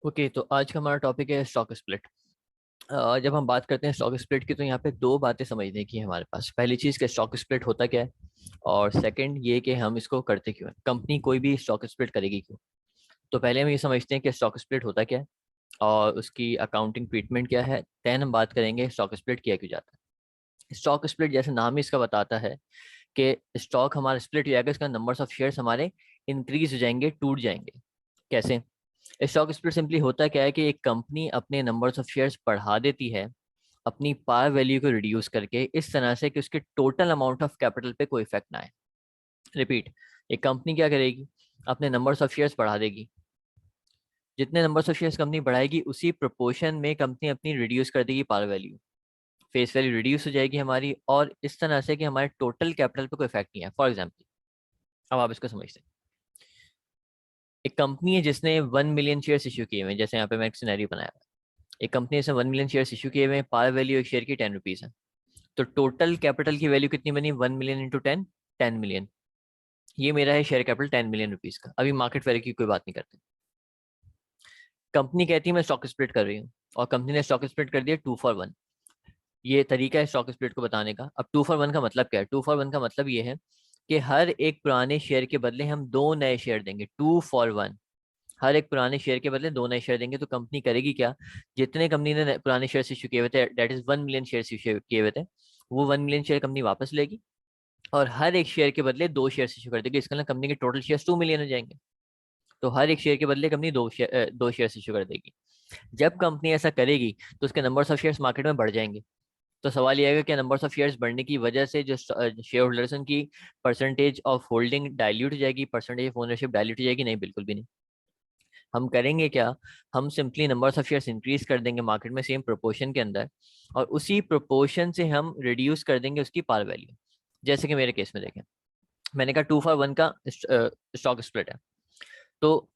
Okay, तो आज का हमारा टॉपिक है स्टॉक स्प्लिट। जब हम बात करते हैं स्टॉक स्प्लिट की, तो यहाँ पे दो बातें समझने की है हमारे पास। पहली चीज़ कि स्टॉक स्प्लिट होता क्या है, और सेकंड ये कि हम इसको करते क्यों हैं, कंपनी कोई भी स्टॉक स्प्लिट करेगी क्यों। तो पहले हम ये समझते हैं कि स्टॉक स्प्लिट होता क्या है और उसकी अकाउंटिंग ट्रीटमेंट क्या है। देन हम बात करेंगे स्टॉक स्प्लिट किया क्यों जाता है। स्टॉक स्प्लिट जैसे नाम ही इसका बताता है कि स्टॉक हमारा स्प्लिट हो जाएगा, इसका नंबर्स ऑफ शेयर्स हमारे इंक्रीज हो जाएंगे, टूट जाएंगे। कैसे? स्टॉक स्प्लिट सिंपली होता क्या है कि एक कंपनी अपने नंबर्स ऑफ शेयर्स बढ़ा देती है अपनी पार वैल्यू को रिड्यूस करके, इस तरह से कि उसके टोटल अमाउंट ऑफ कैपिटल पे कोई इफेक्ट ना आए। रिपीट, एक कंपनी क्या करेगी, अपने नंबर्स ऑफ शेयर्स बढ़ा देगी। जितने नंबर्स ऑफ शेयर्स कंपनी बढ़ाएगी उसी प्रोपोर्शन में कंपनी अपनी रिड्यूस कर देगी par value. Face value reduce हो जाएगी हमारी, और इस तरह से कि हमारे टोटल कैपिटल पे कोई इफेक्ट नहीं है। फॉर एग्जाम्पल, अब आप इसको समझते हैं। एक कंपनी है जिसने 1 मिलियन शेयर्स इशू किए हुए हैं, जैसे यहाँ पे मैं एक सिनेरियो बनाया हुआ है। एक कंपनी से 1 मिलियन शेयर्स इशू किए हुए हैं, पार वैल्यू एक शेयर की 10 रुपीज़ है। तो टोटल कैपिटल की वैल्यू कितनी बनी? 1 मिलियन इंटू 10, 10 मिलियन। ये मेरा है शेयर कैपिटल 10 मिलियन रुपीज़ का। अभी मार्केट वैल्यू की कोई बात नहीं करते। कंपनी कहती है मैं स्टॉक स्प्लिट कर रही हूँ, और कंपनी ने स्टॉक स्प्लिट कर दिया 2 for 1। ये तरीका है स्टॉक स्प्लिट को बताने का। अब 2 for 1 का मतलब क्या है? 2 for 1 का मतलब ये है कि हर एक पुराने शेयर के बदले हम दो नए शेयर देंगे। 2 for 1, हर एक पुराने शेयर के बदले दो नए शेयर देंगे। तो कंपनी करेगी क्या, जितने कंपनी ने पुराने शेयर इशू किए हुए थे, that is 1 million share issue किए हुए थे, वो 1 मिलियन शेयर कंपनी वापस लेगी, और हर एक शेयर के बदले दो शेयर इशू कर देगी। इसके लिए कंपनी के टोटल शेयर 2 मिलियन हो जाएंगे। तो हर एक शेयर के बदले कंपनी दो शेयर इशू कर देगी। जब कंपनी ऐसा करेगी तो उसके नंबर्स ऑफ शेयर्स मार्केट में बढ़ जाएंगे। तो सवाल ये आएगा कि नंबर्स ऑफ शेयर्स बढ़ने की वजह से जो शेयर होल्डर्स की परसेंटेज ऑफ होल्डिंग डाइल्यूट हो जाएगी, परसेंटेज ऑफ ओनरशिप डाइल्यूट हो जाएगी? नहीं, बिल्कुल भी नहीं। हम करेंगे क्या, हम simply numbers of shares increase कर देंगे मार्केट में सेम प्रोपोर्शन के अंदर, और उसी प्रोपोर्शन से हम रिड्यूस कर देंगे उसकी पार वैल्यू। जैसे कि मेरे केस में देखें, मैंने कहा 2 for 1 का स्टॉक स्प्लिट है। तो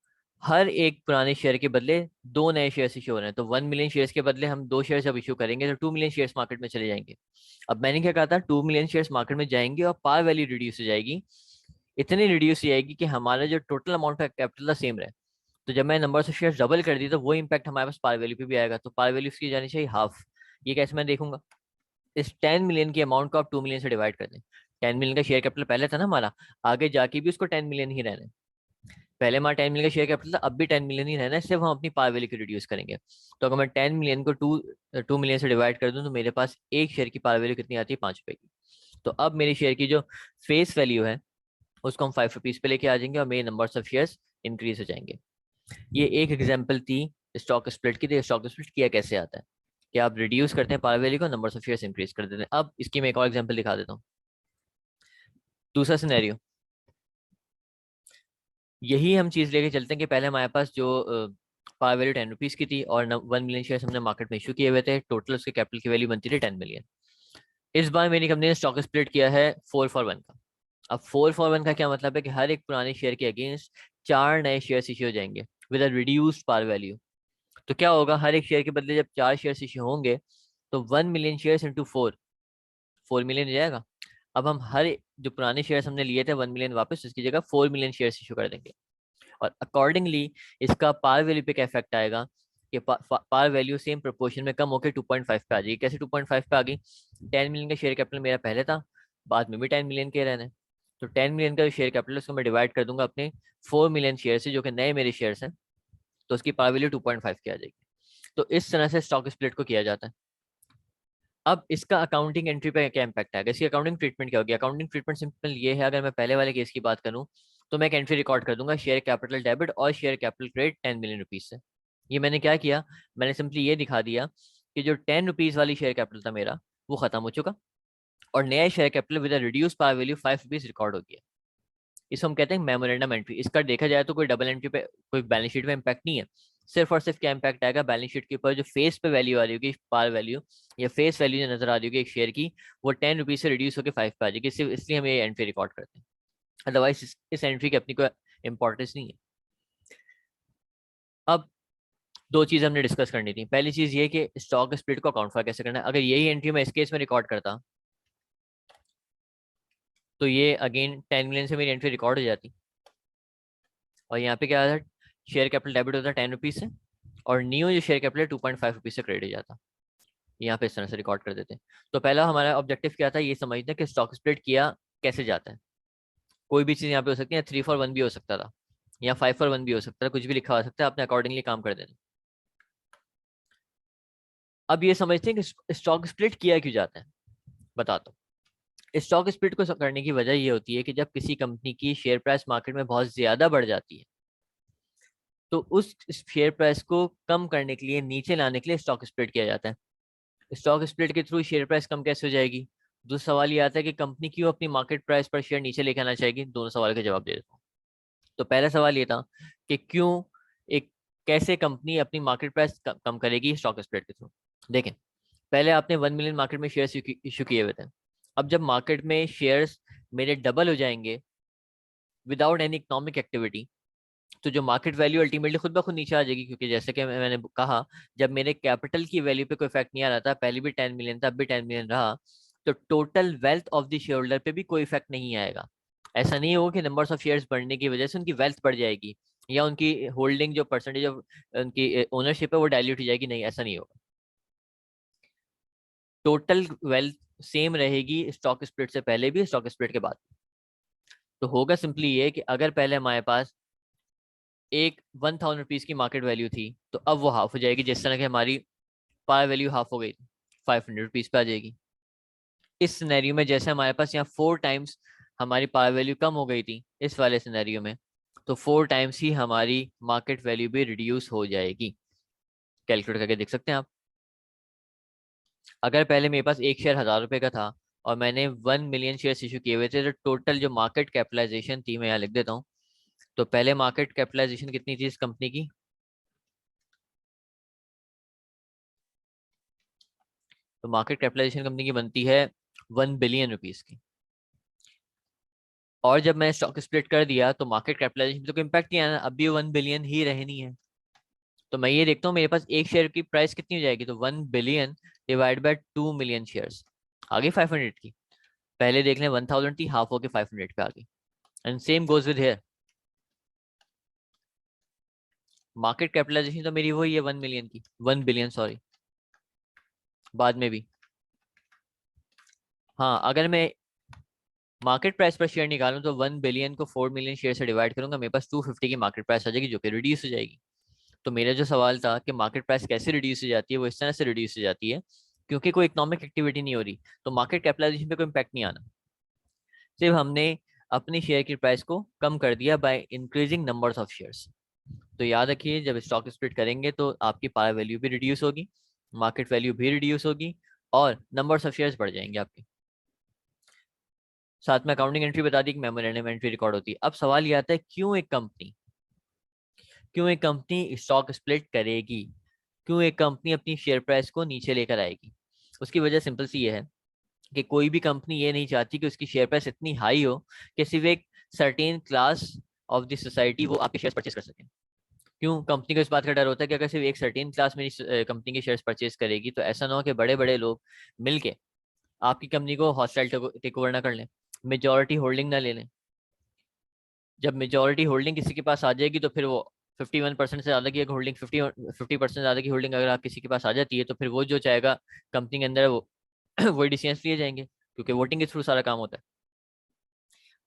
हर एक पुराने शेयर के बदले दो नए शेयर्स इशू हो रहे हैं। तो 1 मिलियन शेयर्स के बदले हम दो शेयर जब इशू करेंगे तो 2 मिलियन शेयर्स मार्केट में चले जाएंगे। अब मैंने क्या कहा था, 2 मिलियन शेयर्स मार्केट में जाएंगे और पार वैल्यू रिड्यूस हो जाएगी। इतनी रिड्यूस हो जाएगी कि हमारा जो टोटल अमाउंट ऑफ कैपिटल था सेम रहे। तो जब मैं नंबर ऑफ शेयर डबल कर दी तो वो इम्पैक्ट हमारे पास पार वैल्यू पे भी आएगा। तो पार वैल्यू उसकी जानी चाहिए हाफ। ये कैसे मैं देखूंगा? इस 10 मिलियन की अमाउंट को आप 2 मिलियन से डिवाइड कर दें। 10 मिलियन का शेयर कैपिटल पहले था ना हमारा, आगे जाके भी उसको 10 मिलियन ही रहना है। पहले हमारा 10 मिलियन का शेयर कैपिटल था, अब भी 10 मिलियन ही रहना है, सिर्फ हम अपनी पार वैल्यू को रिड्यूस करेंगे। तो अगर मैं 10 मिलियन को टू मिलियन से डिवाइड कर दूं तो मेरे पास एक शेयर की पार वैल्यू कितनी आती है? 5 रुपए की। तो अब मेरे शेयर की जो फेस वैल्यू है उसको हम 5 रुपीज पे लेके आ जाएंगे, और मेरे नंबर ऑफ शेयर्स इंक्रीज हो जाएंगे। ये एक एग्जांपल थी स्टॉक स्प्लिट की। तो स्टॉक स्प्लिट किया कैसे आता है कि आप रिड्यूस करते हैं पार वैल्यू को, नंबर ऑफ शेयर्स इंक्रीज कर देते हैं। अब इसकी मैं एक और एग्जांपल दिखा देता हूँ। दूसरा सिनेरियो, यही हम चीज लेके चलते हैं कि पहले हमारे पास जो पार वैल्यू 10 रुपीज की थी, और 1 मिलियन शेयर्स हमने मार्केट में इशू किए हुए थे, टोटल उसके कैपिटल की वैल्यू बनती थी 10 मिलियन। इस बार मेरी कंपनी ने स्टॉक स्प्लिट किया है 4 for 1 का। अब 4 for 1 का क्या मतलब है कि हर एक पुराने शेयर के अगेंस्ट चार नए शेयर इशू हो जाएंगे with a reduced par value. तो क्या होगा, हर एक शेयर के बदले जब चार शेयर इशू होंगे तो 1 मिलियन शेयर्स इंटू 4 मिलियन हो जाएगा। अब हम हर जो पुराने शेयर्स हमने लिए थे 1 मिलियन, वापस उसकी जगह 4 मिलियन शेयर्स इशू कर देंगे। और अकॉर्डिंगली इसका पार वैल्यू पे क्या इफेक्ट आएगा कि पार वैल्यू सेम प्रोपोर्शन में कम होकर 2.5 पे आ जाएगी। कैसे 2.5 पे आ गई? 10 मिलियन का शेयर कैपिटल मेरा पहले था, बाद में भी 10 मिलियन के रहने। तो 10 मिलियन का जो शेयर कैपिटल उसको मैं डिवाइड कर दूंगा अपने 4 मिलियन शेयर से, जो कि नए मेरे शेयर्स हैं। तो उसकी पावर वैल्यू 2.5 की आ जाएगी। तो इस तरह से स्टॉक स्प्लिट को किया जाता है। अब इसका अकाउंटिंग एंट्री पे क्या इंपैक्ट आएगा, इसकी अकाउंटिंग ट्रीटमेंट क्या होगी? अकाउंटिंग ट्रीटमेंट सिंपल ये है, अगर मैं पहले वाले केस की बात करूं तो मैं एक एंट्री रिकॉर्ड कर दूंगा, शेयर कैपिटल डेबिट और share capital credit 10 million rupees से। ये मैंने क्या किया, मैंने सिंपली ये दिखा दिया कि जो 10 रुपीज वाली शेयर कैपिटल था मेरा, वो खत्म हो चुका, और नया share capital with reduce power value 5 rupees record हो गया। इसको हम कहते हैं मेमोरेंडम एंट्री। इसका देखा जाए तो कोई डबल एंट्री पे, कोई बैलेंस शीट पे इम्पैक्ट नहीं है। सिर्फ और सिर्फ क्या इम्पैक्ट आएगा, बैलेंस शीट के ऊपर जो फेस पे वैल्यू आ रही होगी, पार वैल्यू या फेस वैल्यू जो नजर आ रही होगी एक शेयर की, वो 10 रुपीज से रिड्यूस होकर 5 पे आ जाएगी। सिर्फ इसलिए हम ये एंट्री रिकॉर्ड करते हैं, अदरवाइज इस एंट्री की अपनी कोई इंपॉर्टेंस नहीं है। अब दो चीज हमने डिस्कस करनी थी। पहली चीज ये कि स्टॉक स्प्लिट को अकाउंट फॉर कैसे करना है। अगर यही एंट्री मैं इस केस में रिकॉर्ड करता तो ये अगेन 10 मिलियन से मेरी एंट्री रिकॉर्ड हो जाती, और यहाँ पे क्या आता है, शेयर कैपिटल डेबिट होता है 10 रुपीज से, और न्यू जो शेयर कैपिटल 2.5 रुपीज से क्रेडिट जाता। यहाँ पे इस तरह से रिकॉर्ड कर देते हैं। तो पहला हमारा ऑब्जेक्टिव क्या था, ये समझना कि स्टॉक स्प्लिट किया कैसे जाता है। कोई भी चीज़ यहाँ पे हो सकती है, 3 for 1 भी हो सकता था, या 5 for 1 भी हो सकता है, कुछ भी लिखा हो सकता है, आपने अकॉर्डिंगली काम कर देना। अब ये समझते हैं कि स्टॉक स्प्लिट किया क्यों जाता है, बताता हूँ। स्टॉक स्प्लिट को करने की वजह ये होती है कि जब किसी कंपनी की शेयर प्राइस मार्केट में बहुत ज्यादा बढ़ जाती है, तो उस शेयर प्राइस को कम करने के लिए, नीचे लाने के लिए स्टॉक स्प्लिट किया जाता है। स्टॉक स्प्लिट के थ्रू शेयर प्राइस कम कैसे हो जाएगी। दूसरा सवाल ये आता है कि कंपनी क्यों अपनी मार्केट प्राइस पर शेयर नीचे लेके आना चाहेगी। दोनों सवाल के जवाब दे देता हूँ। तो पहला सवाल ये था कि क्यों एक कैसे कंपनी अपनी मार्केट प्राइस कम करेगी स्टॉक स्प्लिट के थ्रू। देखें, पहले आपने 1 मिलियन मार्केट में शेयर्स इशू किए हुए थे। अब जब मार्केट में शेयर्स मेरे डबल हो जाएंगे विदाउट एनी इकोनॉमिक एक्टिविटी, तो जो मार्केट वैल्यू अल्टीमेटली खुद ब खुद नीचे आ जाएगी। क्योंकि जैसे कि मैंने कहा, जब मेरे कैपिटल की वैल्यू पे कोई इफेक्ट नहीं आ रहा था, पहले भी 10 मिलियन था, अब भी 10 मिलियन रहा, तो total wealth of the share holder पे भी कोई इफेक्ट नहीं आएगा। ऐसा नहीं होगा कि नंबर्स ऑफ शेयर्स बढ़ने की वजह से उनकी वेल्थ बढ़ जाएगी, या उनकी होल्डिंग जो परसेंटेज ऑफ उनकी ओनरशिप है वो डायल्यूट हो जाएगी। नहीं, ऐसा नहीं होगा। टोटल वेल्थ सेम रहेगी स्टॉक स्प्लिट से पहले भी, स्टॉक स्प्लिट के बाद। तो होगा सिंपली ये कि अगर पहले हमारे पास एक 1000 रुपीज की मार्केट वैल्यू थी, तो अब वो हाफ हो जाएगी। जिस तरह की हमारी पार वैल्यू हाफ हो गई, 500 रुपीज पे आ जाएगी। इस सिनेरियो में जैसे हमारे पास यहाँ 4 टाइम्स हमारी पार वैल्यू कम हो गई थी इस वाले सिनेरियो में, तो 4 टाइम्स ही हमारी मार्केट वैल्यू भी रिड्यूस हो जाएगी। कैलकुलेट करके देख सकते हैं आप। अगर पहले मेरे पास एक शेयर 1000 रुपए का था और मैंने 1 मिलियन शेयर इशू किए हुए थे, तो टोटल जो मार्केट कैपिटलाइजेशन थी, मैं यहाँ लिख देता हूँ। तो पहले मार्केट कैपिटलाइजेशन कितनी थी इस कंपनी की, तो मार्केट कैपिटलाइजेशन कंपनी की बनती है 1 बिलियन रुपीज की। और जब मैं स्टॉक स्प्लिट कर दिया तो मार्केट कैपिटलाइजेशन तो कोई इम्पैक्ट नहीं आया, अब भी 1 बिलियन ही रहनी है। तो मैं ये देखता हूँ मेरे पास एक शेयर की प्राइस कितनी हो जाएगी, तो 1 billion divide by 2 million shares, आगे 500 की। पहले देख लें 1000 थी, हाफ होके 500 पे आ गई। And same goes with hair. Market capitalisation तो मेरी वही है 1 मिलियन की, 1 बिलियन सॉरी, बाद में भी। हाँ, अगर मैं मार्केट प्राइस पर शेयर निकालूं तो 1 बिलियन को 4 मिलियन शेयर से डिवाइड करूंगा, मेरे पास 250 की मार्केट प्राइस आ जाएगी, जो कि रिड्यूस हो जाएगी। तो मेरा जो सवाल था कि मार्केट प्राइस कैसे रिड्यूस हो जाती है, वो इस तरह से रिड्यूस हो जाती है क्योंकि कोई इकोनॉमिक एक्टिविटी नहीं हो रही, तो मार्केट कैपिटलाइजेशन पे कोई इम्पैक्ट नहीं आना। सिर्फ हमने अपनी शेयर की प्राइस को कम कर दिया by increasing numbers of shares. तो याद रखिए, जब स्टॉक स्प्लिट करेंगे तो आपकी पार वैल्यू भी रिड्यूस होगी, मार्केट वैल्यू भी रिड्यूस होगी, और नंबर्स ऑफ शेयर्स बढ़ जाएंगे आपके। साथ में अकाउंटिंग एंट्री बता दी कि मेमोरेंडम एंट्री रिकॉर्ड होती है। अब सवाल ये आता है, क्यों एक कंपनी स्टॉक स्प्लिट करेगी, क्यों एक कंपनी अपनी शेयर प्राइस को नीचे लेकर आएगी। उसकी वजह सिंपल सी ये है कि कोई भी कंपनी ये नहीं चाहती कि उसकी शेयर प्राइस इतनी हाई हो कि सिर्फ एक certain class of the society वो आपके शेयर परचेस कर सके। क्यों कंपनी को इस बात का डर होता है कि अगर सिर्फ एक सर्टेन क्लास मेरी कंपनी के शेयर्स परचेस करेगी, तो ऐसा ना हो कि बड़े बड़े लोग मिलके आपकी कंपनी को हॉस्टाइल टेक ओवर ना कर लें, मेजॉरिटी होल्डिंग ना ले लें। जब मेजॉरिटी होल्डिंग किसी के पास आ जाएगी, तो फिर वो 51% से ज़्यादा की एक होल्डिंग, 50% ज़्यादा की होल्डिंग अगर आप किसी के पास आ जाती है, तो फिर वो जो चाहेगा कंपनी के अंदर वो वही डिसीजंस लिए जाएंगे, क्योंकि वोटिंग के थ्रू सारा काम होता है।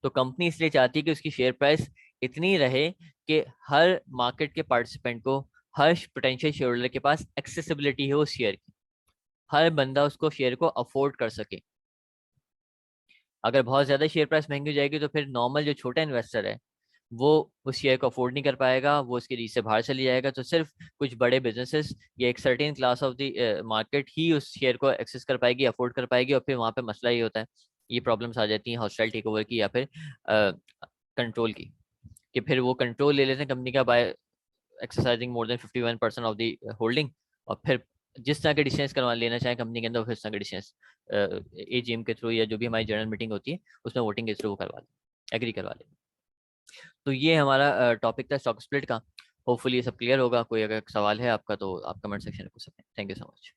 तो कंपनी इसलिए चाहती है कि उसकी शेयर प्राइस इतनी रहे कि हर मार्केट के पार्टिसिपेंट को, हर पोटेंशियल शेयर होल्डर के पास एक्सेसिबिलिटी हो उस शेयर की, हर बंदा उसको शेयर को अफोर्ड कर सके। अगर बहुत ज़्यादा शेयर प्राइस महंगी हो जाएगी, तो फिर नॉर्मल जो छोटा इन्वेस्टर है वो उस शेयर को अफोर्ड नहीं कर पाएगा, वो उसके रीच से बाहर चली जाएगा। तो सिर्फ कुछ बड़े बिजनेसेस या एक certain class of the market ही उस शेयर को एक्सेस कर पाएगी, अफोर्ड कर पाएगी, और फिर वहाँ पे मसला ये होता है, ये प्रॉब्लम्स आ जाती हैं हॉस्टाइल टेक ओवर की, या फिर कंट्रोल की, कि फिर वो कंट्रोल ले लेते हैं कंपनी का by exercising more than 51% of the holding, और फिर जिस तरह के डिसीजंस करवा लेना चाहे कंपनी के अंदर, फिर उस तरह के डिसीजंस एजीएम के थ्रू या जो भी हमारी जनरल मीटिंग होती है उसमें वोटिंग के थ्रू वो करवा लें, एग्री करवा लें। तो ये हमारा टॉपिक था स्टॉक स्प्लिट का। होपफुली ये सब क्लियर होगा। कोई अगर सवाल है आपका तो आप कमेंट सेक्शन में पूछ सकते हैं। Thank you so much.